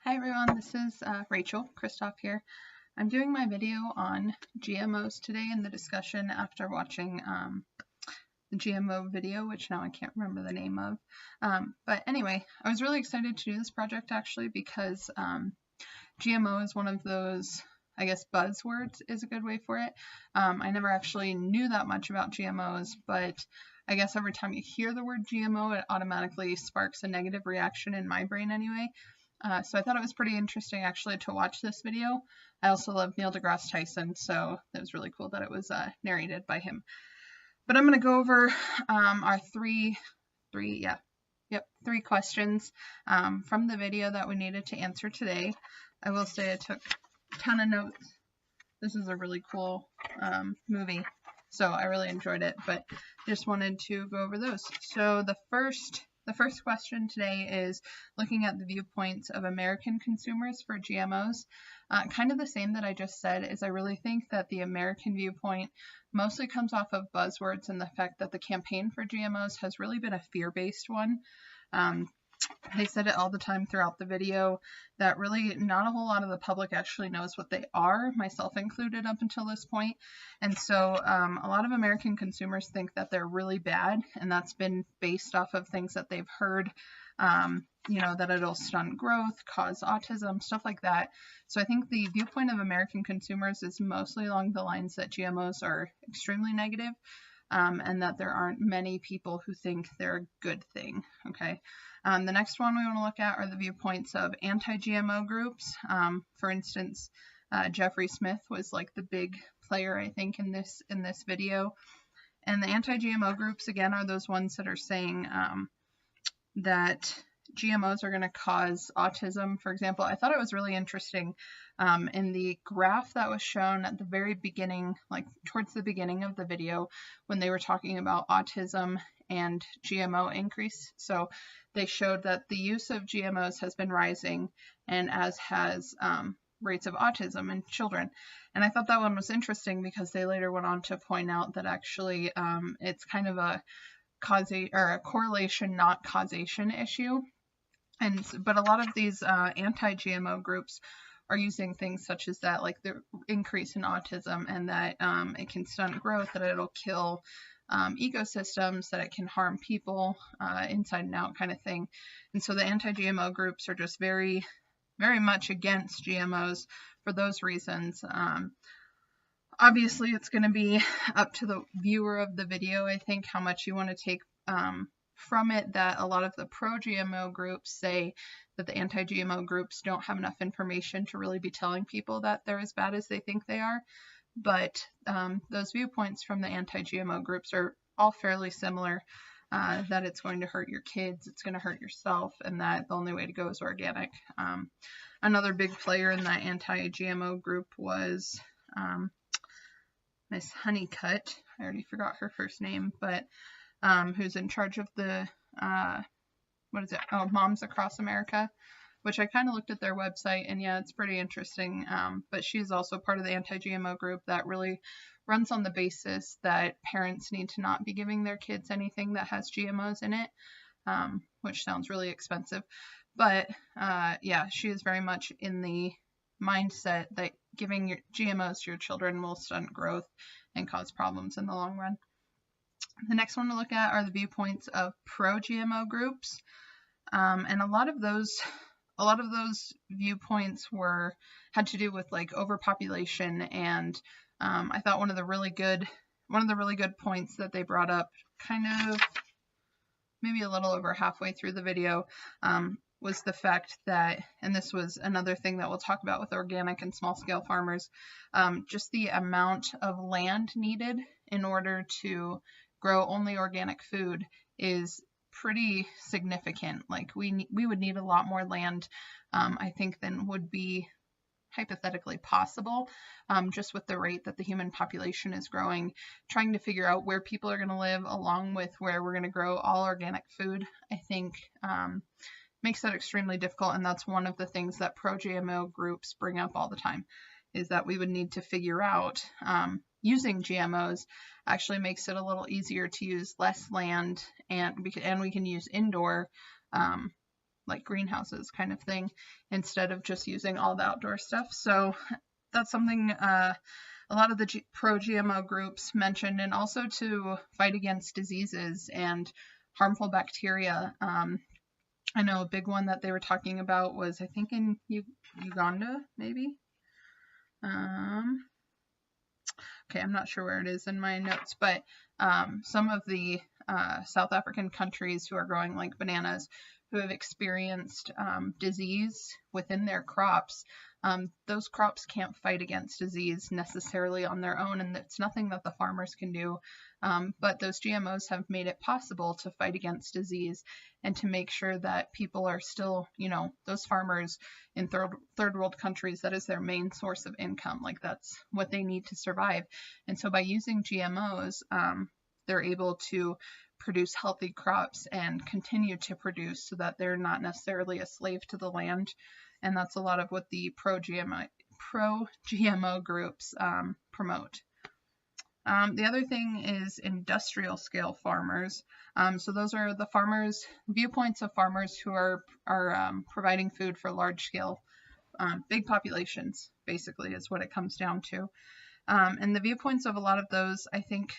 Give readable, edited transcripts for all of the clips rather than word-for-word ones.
Hi everyone, this is Rachel, Christoph here. I'm doing my video on GMOs today in the discussion after watching the GMO video, which now I can't remember the name of. But anyway, I was really excited to do this project actually because GMO is one of those, I guess buzzwords is a good way for it. I never actually knew that much about GMOs, but I guess every time you hear the word GMO, it automatically sparks a negative reaction in my brain anyway. So I thought it was pretty interesting actually to watch this video. I also love Neil deGrasse Tyson, so it was really cool that it was narrated by him. But I'm going to go over our three questions from the video that we needed to answer today. I will say I took a ton of notes. This is a really cool movie, so I really enjoyed it, but just wanted to go over those. So the first question today is looking at the viewpoints of American consumers for GMOs. Kind of the same that I just said is I really think that the American viewpoint mostly comes off of buzzwords and the fact that the campaign for GMOs has really been a fear-based one. They said it all the time throughout the video that really not a whole lot of the public actually knows what they are, myself included up until this point. And so a lot of American consumers think that they're really bad, and that's been based off of things that they've heard, you know, that it'll stunt growth, cause autism, stuff like that. So I think the viewpoint of American consumers is mostly along the lines that GMOs are extremely negative, and that there aren't many people who think they're a good thing, okay? The next one we want to look at are the viewpoints of anti-GMO groups. For instance, Jeffrey Smith was like the big player, I think, in this video. And the anti-GMO groups, again, are those ones that are saying that GMOs are going to cause autism, for example. I thought it was really interesting in the graph that was shown at the very beginning, like towards the beginning of the video, when they were talking about autism and GMO increase. So they showed that the use of GMOs has been rising, and as has rates of autism in children. And I thought that one was interesting because they later went on to point out that actually it's kind of a correlation, not causation issue. But a lot of these anti-GMO groups are using things such as that, like the increase in autism, and that it can stunt growth, that it'll kill ecosystems, that it can harm people inside and out kind of thing. And so the anti-GMO groups are just very, very much against GMOs for those reasons. Obviously, it's going to be up to the viewer of the video, I think, how much you want to take from it. That a lot of the pro-GMO groups say that the anti-GMO groups don't have enough information to really be telling people that they're as bad as they think they are. But those viewpoints from the anti-GMO groups are all fairly similar, that it's going to hurt your kids, it's going to hurt yourself, and that the only way to go is organic. Another big player in that anti-GMO group was Miss Honeycutt. I already forgot her first name, but who's in charge of the, Moms Across America, which I kind of looked at their website, and yeah, it's pretty interesting. But she's also part of the anti-GMO group that really runs on the basis that parents need to not be giving their kids anything that has GMOs in it, which sounds really expensive. But yeah, she is very much in the mindset that giving your GMOs to your children will stunt growth and cause problems in the long run. The next one to look at are the viewpoints of pro-GMO groups, and a lot of those viewpoints had to do with like overpopulation, and I thought one of the really good points that they brought up, kind of maybe a little over halfway through the video, was the fact that, and this was another thing that we'll talk about with organic and small scale farmers, just the amount of land needed in order to grow only organic food is pretty significant. Like we would need a lot more land, I think, than would be hypothetically possible, just with the rate that the human population is growing. Trying to figure out where people are going to live along with where we're going to grow all organic food, I think makes that extremely difficult. And that's one of the things that pro-GMO groups bring up all the time, is that we would need to figure out using GMOs actually makes it a little easier to use less land, and we can use indoor like greenhouses kind of thing, instead of just using all the outdoor stuff. So that's something a lot of the pro-GMO groups mentioned, and also to fight against diseases and harmful bacteria. I know a big one that they were talking about was, I think, in Uganda, maybe. Okay, I'm not sure where it is in my notes, but some of the South African countries who are growing like bananas, who have experienced disease within their crops, those crops can't fight against disease necessarily on their own, and it's nothing that the farmers can do. But those GMOs have made it possible to fight against disease and to make sure that people are still, you know, those farmers in third world countries, that is their main source of income. Like, that's what they need to survive. And so by using GMOs, they're able to produce healthy crops and continue to produce so that they're not necessarily a slave to the land. And that's a lot of what the pro-GMO groups promote. The other thing is industrial scale farmers. So those are the farmers, viewpoints of farmers who are providing food for large scale, big populations, basically, is what it comes down to. And the viewpoints of a lot of those, I think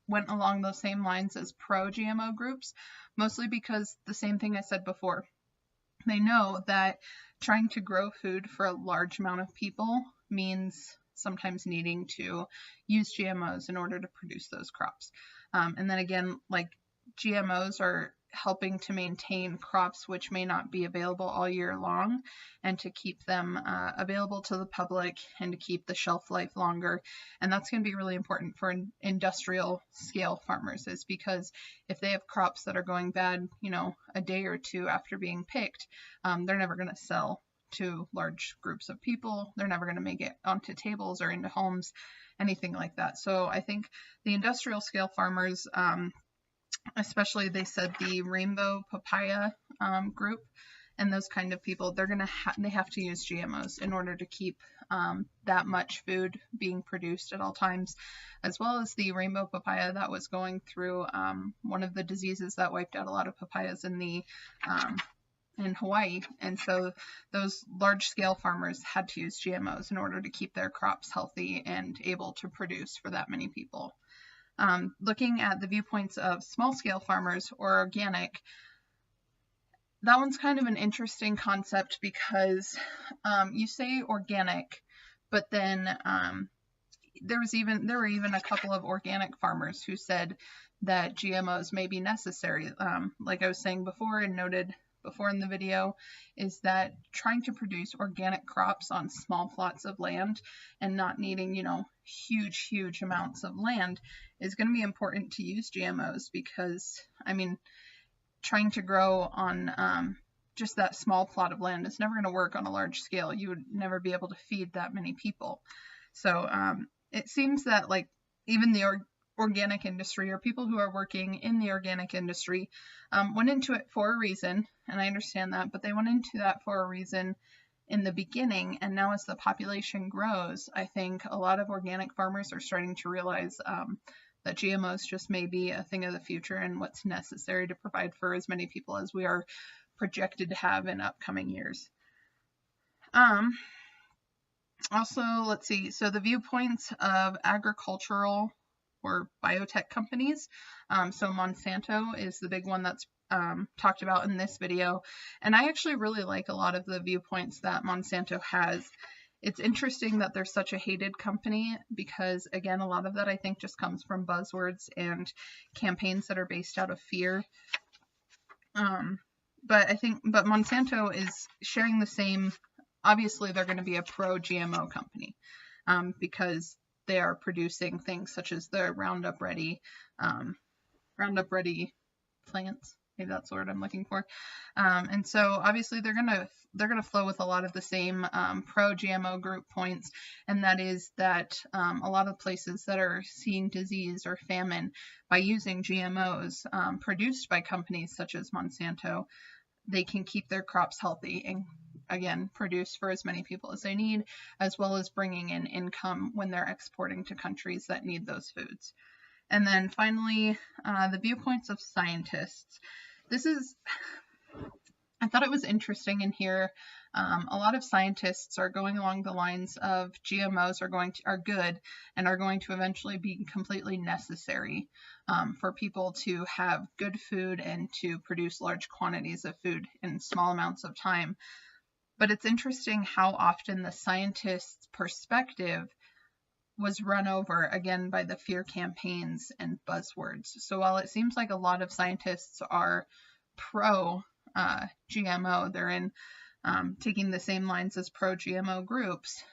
went along those same lines as pro-GMO groups, mostly because the same thing I said before. They know that trying to grow food for a large amount of people means sometimes needing to use GMOs in order to produce those crops. And then again, like, GMOs are helping to maintain crops which may not be available all year long, and to keep them available to the public and to keep the shelf life longer. And that's going to be really important for industrial scale farmers, is because if they have crops that are going bad, you know, a day or two after being picked, they're never going to sell to large groups of people. They're never going to make it onto tables or into homes, anything like that. So I think the industrial scale farmers, especially, they said the rainbow papaya group and those kind of people, they have to use GMOs in order to keep that much food being produced at all times, as well as the rainbow papaya that was going through one of the diseases that wiped out a lot of papayas in Hawaii. And so those large scale farmers had to use GMOs in order to keep their crops healthy and able to produce for that many people. Looking at the viewpoints of small scale farmers or organic, that one's kind of an interesting concept, because you say organic, but then there were even a couple of organic farmers who said that GMOs may be necessary. Like I was saying before and noted before in the video, is that trying to produce organic crops on small plots of land and not needing, you know, huge amounts of land is going to be important to use GMOs, because, I mean, trying to grow on just that small plot of land is never going to work on a large scale. You would never be able to feed that many people. So it seems that, like, even the organic industry, or people who are working in the organic industry, went into it for a reason, and I understand that, but they went into that for a reason in the beginning, and now as the population grows, I think a lot of organic farmers are starting to realize that GMOs just may be a thing of the future and what's necessary to provide for as many people as we are projected to have in upcoming years. Also, let's see, so the viewpoints of agricultural or biotech companies. So Monsanto is the big one that's talked about in this video. And I actually really like a lot of the viewpoints that Monsanto has. It's interesting that they're such a hated company, because, again, a lot of that I think just comes from buzzwords and campaigns that are based out of fear. But Monsanto is sharing the same. Obviously, they're going to be a pro-GMO company, because they are producing things such as the Roundup Ready plants. Maybe that's the word I'm looking for. And so obviously they're gonna flow with a lot of the same pro-GMO group points, and that is that a lot of places that are seeing disease or famine, by using GMOs produced by companies such as Monsanto, they can keep their crops healthy and, again, produce for as many people as they need, as well as bringing in income when they're exporting to countries that need those foods. And then finally, the viewpoints of scientists. This is I thought it was interesting in here. A lot of scientists are going along the lines of GMOs are good and are going to eventually be completely necessary for people to have good food and to produce large quantities of food in small amounts of time. But it's interesting how often the scientists' perspective was run over again by the fear campaigns and buzzwords. So while it seems like a lot of scientists are pro GMO, they're in taking the same lines as pro GMO groups,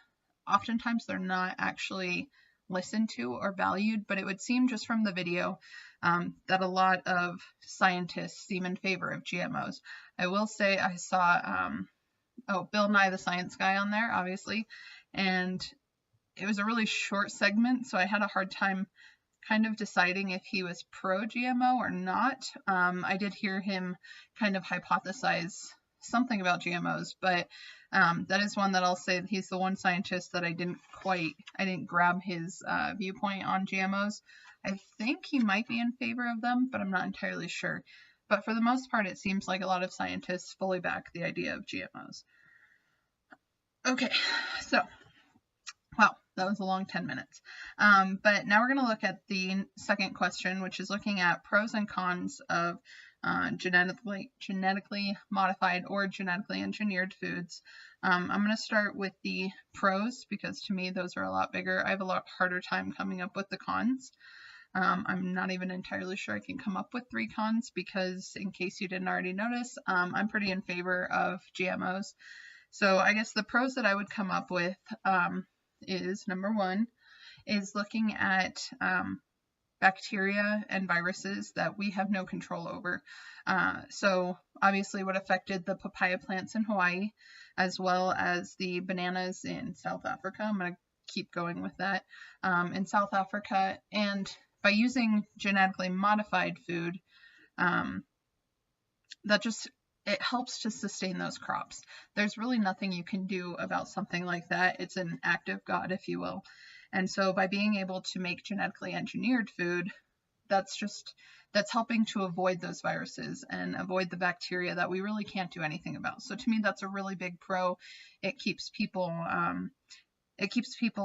oftentimes they're not actually listened to or valued. But it would seem just from the video that a lot of scientists seem in favor of GMOs. I will say I saw Bill Nye the Science Guy on there, obviously, and it was a really short segment, so I had a hard time kind of deciding if he was pro GMO or not. I did hear him kind of hypothesize something about GMOs, but that is one that I'll say he's the one scientist that I didn't grab his viewpoint on GMOs. I think he might be in favor of them, but I'm not entirely sure. But for the most part, it seems like a lot of scientists fully back the idea of GMOs. Okay, so, wow, that was a long 10 minutes. But now we're going to look at the second question, which is looking at pros and cons of genetically modified or genetically engineered foods. I'm going to start with the pros because to me those are a lot bigger. I have a lot harder time coming up with the cons. I'm not even entirely sure I can come up with 3 cons because, in case you didn't already notice, I'm pretty in favor of GMOs. So I guess the pros that I would come up with is, number 1, is looking at bacteria and viruses that we have no control over. So obviously what affected the papaya plants in Hawaii, as well as the bananas in South Africa. I'm going to keep going with that. In South Africa, and by using genetically modified food, it helps to sustain those crops. There's really nothing you can do about something like that. It's an act of God, if you will. And so by being able to make genetically engineered food, that's helping to avoid those viruses and avoid the bacteria that we really can't do anything about. So to me, that's a really big pro. It keeps people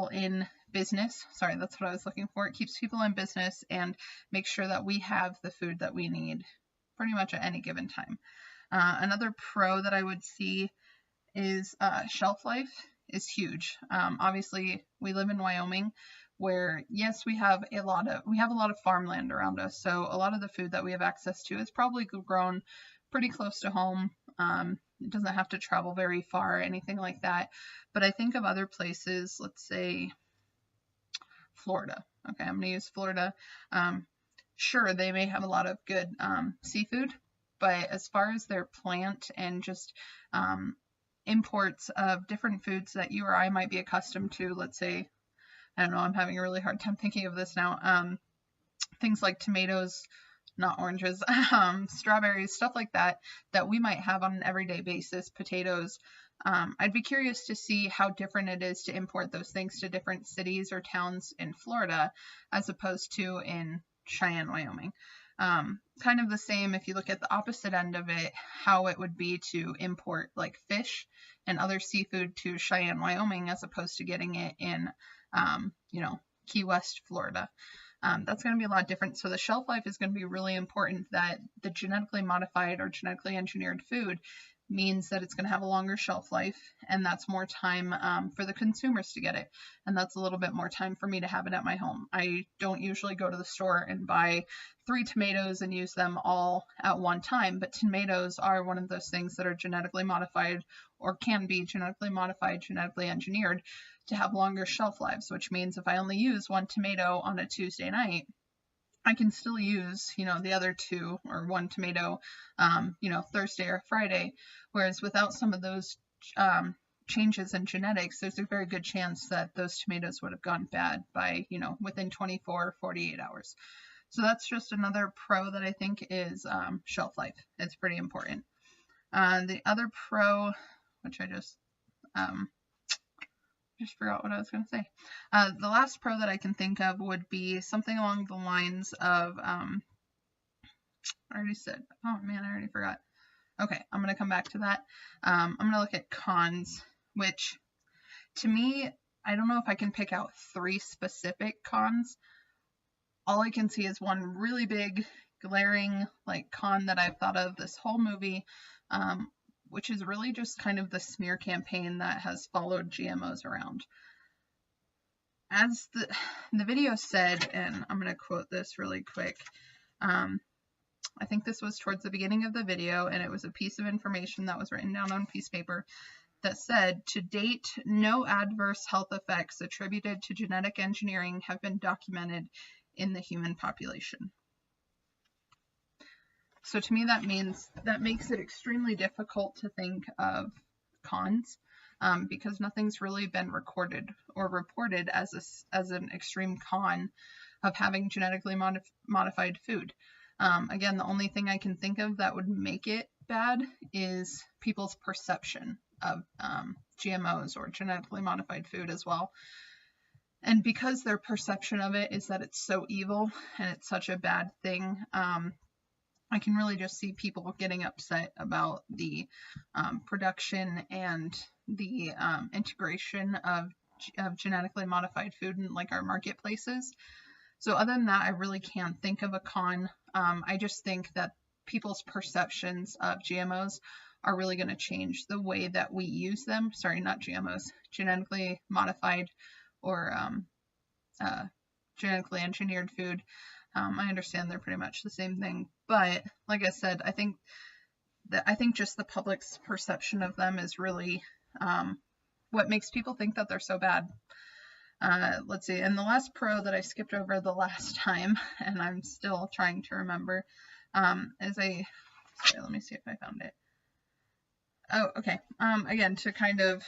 in business. Sorry, that's what I was looking for. It keeps people in business and makes sure that we have the food that we need pretty much at any given time. Another pro that I would see is shelf life is huge. Obviously, we live in Wyoming, where yes, we have a lot of farmland around us. So a lot of the food that we have access to is probably grown pretty close to home. It doesn't have to travel very far or anything like that. But I think of other places, let's say Florida. Okay, I'm going to use Florida. Sure, they may have a lot of good seafood, but as far as their plant and just imports of different foods that you or I might be accustomed to, let's say, I don't know, I'm having a really hard time thinking of this now, things like tomatoes, not oranges, strawberries, stuff like that we might have on an everyday basis, potatoes. I'd be curious to see how different it is to import those things to different cities or towns in Florida as opposed to in Cheyenne, Wyoming. Kind of the same if you look at the opposite end of it, how it would be to import like fish and other seafood to Cheyenne, Wyoming, as opposed to getting it in, Key West, Florida. That's going to be a lot different. So the shelf life is going to be really important, that the genetically modified or genetically engineered food means that it's going to have a longer shelf life, and that's more time for the consumers to get it. And that's a little bit more time for me to have it at my home. I don't usually go to the store and buy 3 tomatoes and use them all at one time, but tomatoes are one of those things that are genetically modified or can be genetically modified, genetically engineered to have longer shelf lives, which means if I only use 1 tomato on a Tuesday night, I can still use, the other 2 or 1 tomato, Thursday or Friday. Whereas without some of those changes in genetics, there's a very good chance that those tomatoes would have gone bad by, within 24 or 48 hours. So that's just another pro that I think is shelf life. It's pretty important. The other pro, which I just forgot what I was going to say. The last pro that I can think of would be something along the lines of, I already said, oh man, I already forgot. Okay, I'm going to come back to that. I'm going to look at cons, which to me, I don't know if I can pick out 3 specific cons. All I can see is one really big, glaring like con that I've thought of this whole movie, which is really just kind of the smear campaign that has followed GMOs around. As the video said, and I'm going to quote this really quick, I think this was towards the beginning of the video, and it was a piece of information that was written down on a piece of paper that said, to date, no adverse health effects attributed to genetic engineering have been documented in the human population. So to me, that makes it extremely difficult to think of cons, because nothing's really been recorded or reported as an extreme con of having genetically modified food. Again, the only thing I can think of that would make it bad is people's perception of GMOs or genetically modified food as well. And because their perception of it is that it's so evil and it's such a bad thing, I can really just see people getting upset about the production and the integration of genetically modified food in like our marketplaces. So other than that, I really can't think of a con. I just think that people's perceptions of GMOs are really going to change the way that we use them. Sorry, not GMOs, genetically modified or genetically engineered food. I understand they're pretty much the same thing, but like I said, I think just the public's perception of them is really what makes people think that they're so bad. Let's see, and the last pro that I skipped over the last time, and I'm still trying to remember, sorry, let me see if I found it. Oh, okay. Again, to kind of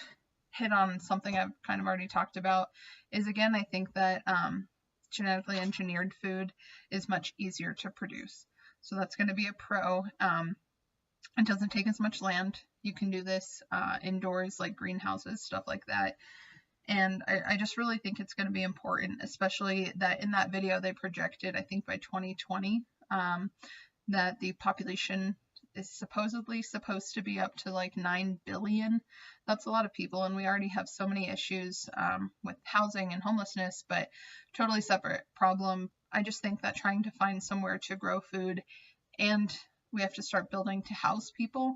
hit on something I've kind of already talked about, is again, I think that genetically engineered food is much easier to produce. So that's going to be a pro. It doesn't take as much land. You can do this indoors, like greenhouses, stuff like that. And I just really think it's going to be important, especially that in that video they projected, I think by 2020, that the population is supposedly supposed to be up to like 9 billion. That's a lot of people, and we already have so many issues with housing and homelessness, but totally separate problem. I just think that trying to find somewhere to grow food and we have to start building to house people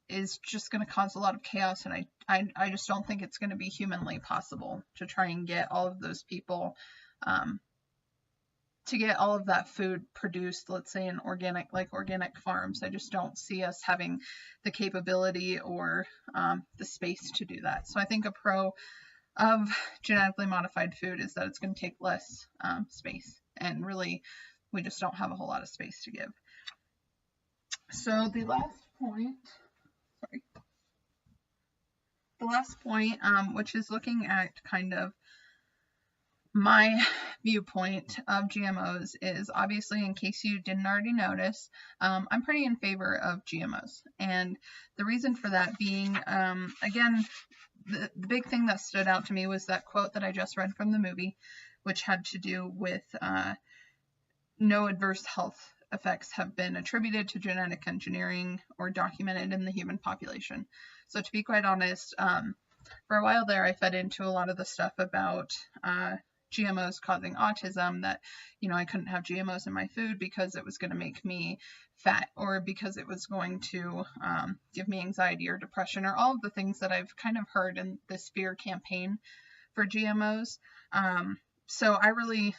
is just going to cause a lot of chaos, and I just don't think it's going to be humanly possible to try and get all of those people to get all of that food produced, let's say in organic farms. I just don't see us having the capability or the space to do that. So I think a pro of genetically modified food is that it's going to take less space, and really we just don't have a whole lot of space to give. So the last point, which is looking at kind of my viewpoint of GMOs, is obviously, in case you didn't already notice, I'm pretty in favor of GMOs. And the reason for that being, again, the big thing that stood out to me was that quote that I just read from the movie, which had to do with no adverse health effects have been attributed to genetic engineering or documented in the human population. So to be quite honest, for a while there, I fed into a lot of the stuff about GMOs causing autism, that, you know, I couldn't have GMOs in my food because it was going to make me fat, or because it was going to give me anxiety or depression, or all of the things that I've kind of heard in this fear campaign for GMOs. So I really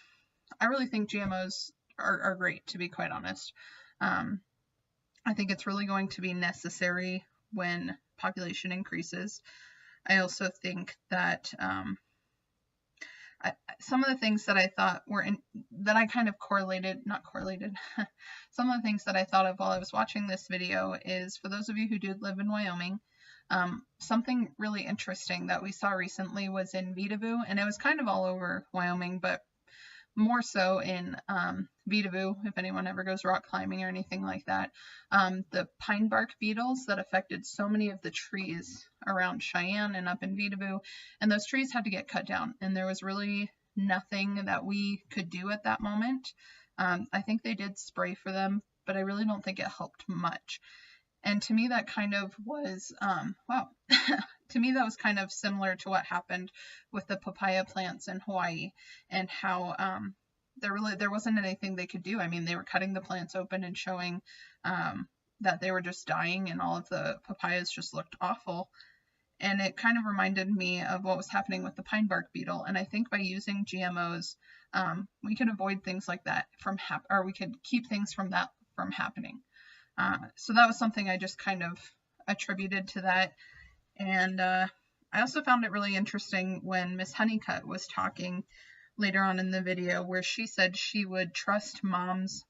think GMOs are great, to be quite honest. I think it's really going to be necessary when population increases. I also think that some of the things that I thought that I kind of some of the things that I thought of while I was watching this video is, for those of you who do live in Wyoming, something really interesting that we saw recently was in Vidavoo, and it was kind of all over Wyoming, but more so in Vidavoo, if anyone ever goes rock climbing or anything like that. The pine bark beetles that affected so many of the trees around Cheyenne and up in Vidavoo, and those trees had to get cut down, and there was really nothing that we could do at that moment. I think they did spray for them, but I really don't think it helped much. And to me, that kind of was, wow, to me, that was kind of similar to what happened with the papaya plants in Hawaii, and how there wasn't anything they could do. I mean, they were cutting the plants open and showing that they were just dying, and all of the papayas just looked awful. And it kind of reminded me of what was happening with the pine bark beetle. And I think by using GMOs, we could avoid things like that from or we could keep things from happening. So that was something I just kind of attributed to that. And I also found it really interesting when Miss Honeycutt was talking later on in the video, where she said she would trust moms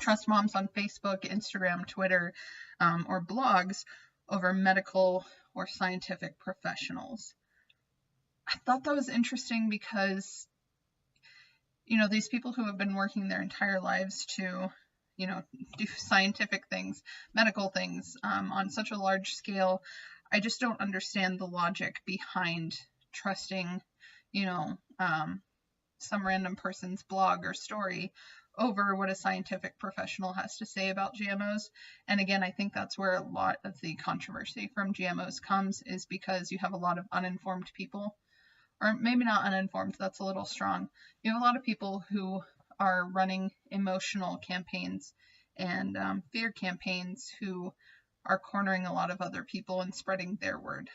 on Facebook, Instagram, Twitter, or blogs over medical or scientific professionals. I thought that was interesting because, you know, these people who have been working their entire lives to, you know, do scientific things, medical things, on such a large scale, I just don't understand the logic behind trusting, you know, some random person's blog or story over what a scientific professional has to say about GMOs. And again, I think that's where a lot of the controversy from GMOs comes, is because you have a lot of uninformed people, or maybe not uninformed, that's a little strong. You have a lot of people who are running emotional campaigns and fear campaigns, who are cornering a lot of other people and spreading their word.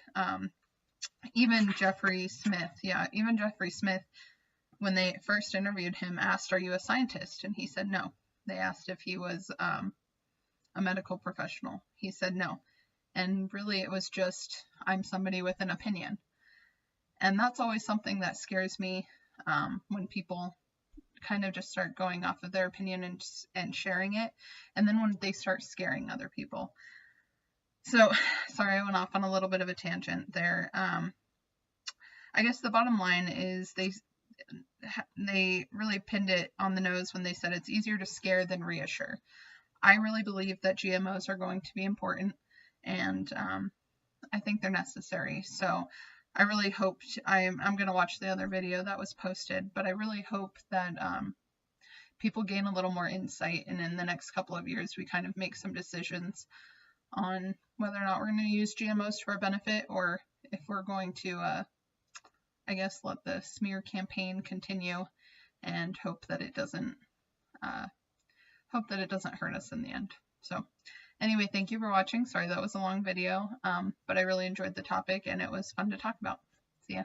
Even Jeffrey Smith, when they first interviewed him, asked, "Are you a scientist?" And he said no. They asked if he was a medical professional. He said no. And really, it was just, "I'm somebody with an opinion." And that's always something that scares me, when people kind of just start going off of their opinion and sharing it, and then when they start scaring other people. So, sorry, I went off on a little bit of a tangent there. I guess the bottom line is they really pinned it on the nose when they said it's easier to scare than reassure. I really believe that GMOs are going to be important, and I think they're necessary. So I really hope, I'm going to watch the other video that was posted, but I really hope that people gain a little more insight, and in the next couple of years we kind of make some decisions on whether or not we're going to use GMOs to our benefit, or if we're going to I guess let the smear campaign continue, and hope that it doesn't hurt us in the end. So anyway, thank you for watching. Sorry that was a long video, but I really enjoyed the topic and it was fun to talk about. See ya.